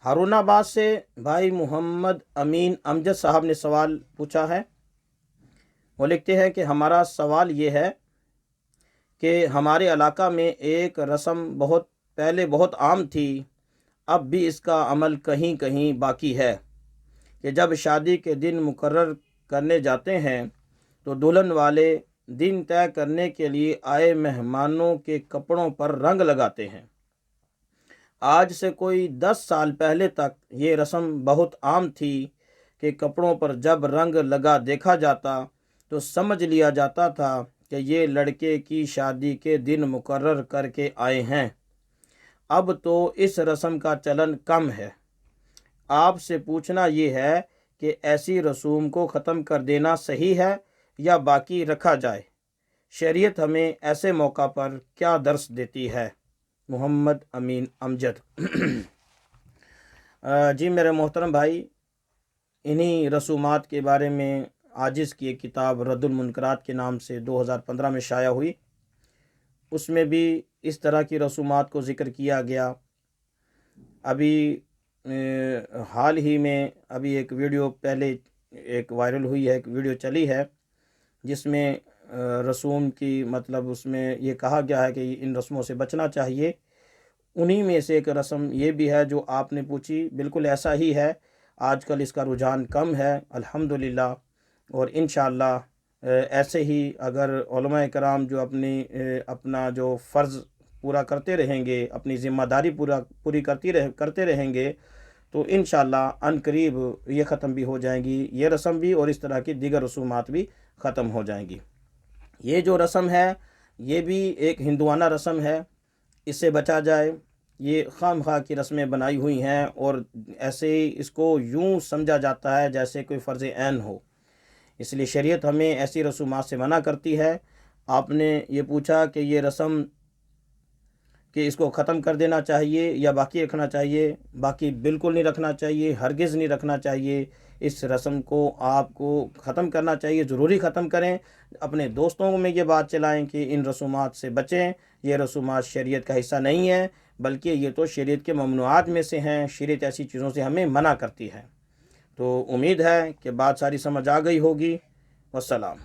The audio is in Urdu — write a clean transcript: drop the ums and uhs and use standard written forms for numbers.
ہارون آباد سے بھائی محمد امین امجد صاحب نے سوال پوچھا ہے۔ وہ لکھتے ہیں کہ ہمارا سوال یہ ہے کہ ہمارے علاقہ میں ایک رسم پہلے بہت عام تھی، اب بھی اس کا عمل کہیں کہیں باقی ہے کہ جب شادی کے دن مقرر کرنے جاتے ہیں تو دلہن والے دن طے کرنے کے لیے آئے مہمانوں کے کپڑوں پر رنگ لگاتے ہیں۔ آج سے کوئی 10 سال پہلے تک یہ رسم بہت عام تھی کہ کپڑوں پر جب رنگ لگا دیکھا جاتا تو سمجھ لیا جاتا تھا کہ یہ لڑکے کی شادی کے دن مقرر کر کے آئے ہیں۔ اب تو اس رسم کا چلن کم ہے۔ آپ سے پوچھنا یہ ہے کہ ایسی رسوم کو ختم کر دینا صحیح ہے یا باقی رکھا جائے؟ شریعت ہمیں ایسے موقع پر کیا درس دیتی ہے؟ محمد امین امجد۔ جی میرے محترم بھائی، انہی رسومات کے بارے میں عاجز کی ایک کتاب رد المنکرات کے نام سے 2015 میں شائع ہوئی۔ اس میں بھی اس طرح کی رسومات کو ذکر کیا گیا۔ ابھی حال ہی میں ایک ویڈیو پہلے ایک وائرل ہوئی ہے، ایک ویڈیو چلی ہے جس میں رسوم کی اس میں یہ کہا گیا ہے کہ ان رسموں سے بچنا چاہیے۔ انہی میں سے ایک رسم یہ بھی ہے جو آپ نے پوچھی، بالکل ایسا ہی ہے۔ آج کل اس کا رجحان کم ہے الحمدللہ، اور انشاءاللہ ایسے ہی اگر علماء کرام جو اپنا جو فرض پورا کرتے رہیں گے، اپنی ذمہ داری پوری کرتے رہیں گے تو انشاءاللہ عن قریب یہ ختم بھی ہو جائیں گی، یہ رسم بھی، اور اس طرح کی دیگر رسومات بھی ختم ہو جائیں گی۔ یہ جو رسم ہے یہ بھی ایک ہندوانہ رسم ہے، اس سے بچا جائے۔ یہ خام خواہ کی رسمیں بنائی ہوئی ہیں اور ایسے ہی اس کو یوں سمجھا جاتا ہے جیسے کوئی فرض عین ہو، اس لیے شریعت ہمیں ایسی رسومات سے منع کرتی ہے۔ آپ نے یہ پوچھا کہ یہ رسم کہ اس کو ختم کر دینا چاہیے یا باقی رکھنا چاہیے؟ باقی بالکل نہیں رکھنا چاہیے، ہرگز نہیں رکھنا چاہیے۔ اس رسم کو آپ کو ختم کرنا چاہیے، ضروری ختم کریں۔ اپنے دوستوں میں یہ بات چلائیں کہ ان رسومات سے بچیں، یہ رسومات شریعت کا حصہ نہیں ہیں، بلکہ یہ تو شریعت کے ممنوعات میں سے ہیں۔ شریعت ایسی چیزوں سے ہمیں منع کرتی ہے۔ تو امید ہے کہ بات ساری سمجھ آ گئی ہوگی۔ والسلام۔